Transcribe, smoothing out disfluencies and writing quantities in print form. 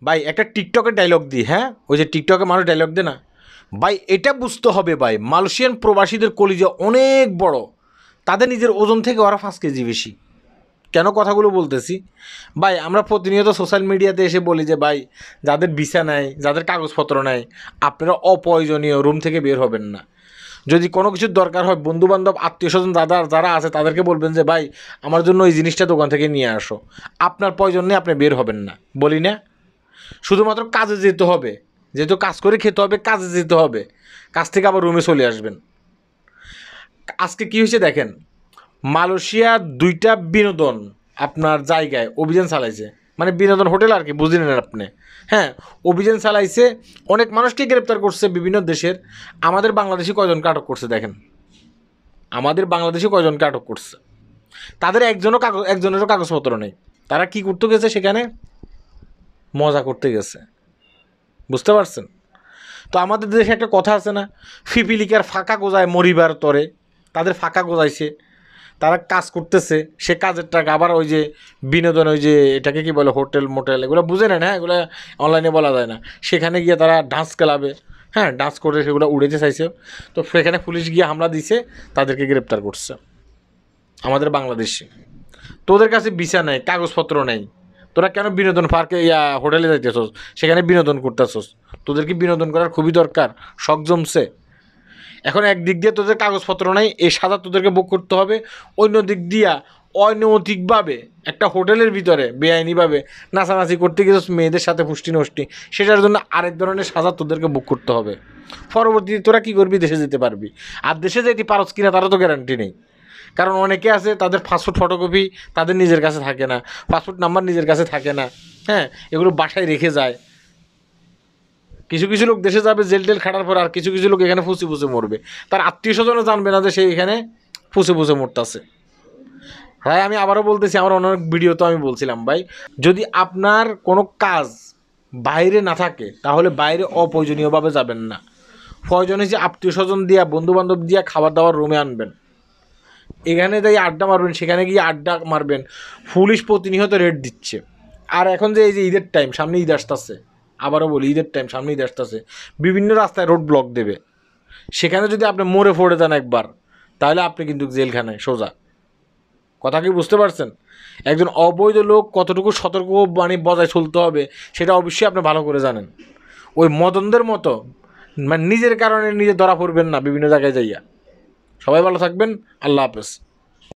ভাই একটা টিকটকের ডায়লগ দিই, হ্যাঁ, ওই যে টিকটকে মানুষ ডায়লগ দেয় না ভাই, এটা বুঝতে হবে ভাই, মালয়েশিয়ান প্রবাসীদের কলিজা অনেক বড়, তাদের নিজের ওজন থেকে ওরা 5 কেজি বেশি। কেন কথাগুলো বলতেছি ভাই, আমরা প্রতিনিয়ত সোশ্যাল মিডিয়াতে এসে বলি যে ভাই, যাদের ভিসা নাই, যাদের কাগজপত্র নাই, আপনারা অপ্রয়োজনীয় রুম থেকে বের হবেন না। যদি কোনো কিছুর দরকার হয়, বন্ধুবান্ধব আত্মীয় স্বজন যারা আছে তাদেরকে বলবেন যে ভাই, আমার জন্য এই জিনিসটা দোকান থেকে নিয়ে আসো, আপনার প্রয়োজন নেই, আপনি বের হবেন না, বলি না? শুধুমাত্র কাজে যেতে হবে, যেহেতু কাজ করে খেতে হবে, কাজে যেতে হবে, কাজ থেকে আবার রুমে চলে আসবেন। আজকে কী হয়েছে দেখেন, মালয়েশিয়া 2টা বিনোদন আপনার জায়গায় অভিযান চালাইছে, মানে বিনোদন হোটেল আর কি, বুঝে নেন আপনি। হ্যাঁ, অভিযান চালাইছে, অনেক মানুষকে গ্রেপ্তার করছে বিভিন্ন দেশের। আমাদের বাংলাদেশি কয়জনকে আটক করছে দেখেন, আমাদের বাংলাদেশি কয়জনকে আটক করছে, তাদের একজনেরও কাগজপত্র নেই। তারা কি করতে গেছে সেখানে? মজা করতে গেছে, বুঝতে পারছেন? তো আমাদের দেশে একটা কথা আছে না, ফিপিলিকার ফাঁকা গোজায় মরিবার তরে, তাদের ফাঁকা গোজাইছে, তারা কাজ করতেছে, সে কাজের টাকা আবার ওই যে বিনোদন, ওই যে এটাকে কি বলে, হোটেল মোটেল, এগুলো বুঝে নেন, হ্যাঁ, এগুলো অনলাইনে বলা যায় না, সেখানে গিয়ে তারা ডান্স ক্লাবে, হ্যাঁ, ডান্স করে সেগুলো উড়েতে চাইছে। তো সেখানে পুলিশ গিয়ে হামলা দিছে, তাদেরকে গ্রেপ্তার করছে। আমাদের বাংলাদেশে তোদের কাছে ভিসা নেই, কাগজপত্র নেই, তোরা কেন বিনোদন পার্কে হোটেলে যাইতেছস, সেখানে বিনোদন করতেছস? তোদের কি বিনোদন করার খুবই দরকার, শখ জমছে? এখন একদিক দিয়ে তোদের কাগজপত্র নাই, এই সাজা তোদেরকে ভোগ করতে হবে, অন্য দিক দিয়া অনৈতিকভাবে একটা হোটেলের ভিতরে বেআইনিভাবে নাচানাচি করতে গেছিস মেয়েদের সাথে পুষ্টি নষ্টি, সেটার জন্য আরেক ধরনের সাজা তোদেরকে ভোগ করতে হবে। পরবর্তীতে তোরা কী করবি, দেশে যেতে পারবি। আর দেশে যেতে পারস কিনা তারও তো গ্যারান্টি নেই, কারণ অনেকে আছে তাদের পাসপোর্ট ফটোকপি তাদের নিজের কাছে থাকে না, পাসপোর্ট নাম্বার নিজের কাছে থাকে না, হ্যাঁ, এগুলো বাসায় রেখে যায়। কিছু কিছু লোক দেশে যাবে জেল টেল খাটার পর, আর কিছু কিছু লোক এখানে ফুসে ফুসে মরবে, তার আত্মীয় স্বজনও জানবে না যে সে এখানে ফুসে ফুসে মরতেছে। ভাই আমি আবারও বলতেছি, আমার অনেক ভিডিও তো আমি বলছিলাম ভাই, যদি আপনার কোনো কাজ বাইরে না থাকে তাহলে বাইরে অপ্রয়োজনীয়ভাবে যাবেন না। প্রয়োজনে যে আত্মীয় স্বজন দিয়া, বন্ধুবান্ধব দিয়া খাবার দাবার রুমে আনবেন, এখানে তাই আড্ডা মারবেন, সেখানে গিয়ে আড্ডা মারবেন, পুলিশ প্রতিনিয়ত রেড দিচ্ছে। আর এখন যে এই যে ঈদের টাইম, সামনে ঈদ আসতেছে, আবারও বলি ঈদের টাইম, সামনে ঈদ আসতেছে, বিভিন্ন রাস্তায় রোড ব্লক দেবে, সেখানে যদি আপনি মরে পড়ে যান একবার, তাহলে আপনি কিন্তু জেলখানায় সোজা। কথা কি বুঝতে পারছেন? একজন অবৈধ লোক কতটুকু সতর্ক মানে বজায় চলতে হবে সেটা অবশ্যই আপনি ভালো করে জানেন। ওই মদনদের মতো মানে নিজের কারণে নিজে ধরা পড়বেন না বিভিন্ন জায়গায় যাইয়া। সবাই ভালো থাকবেন, আল্লাহ হাফেজ।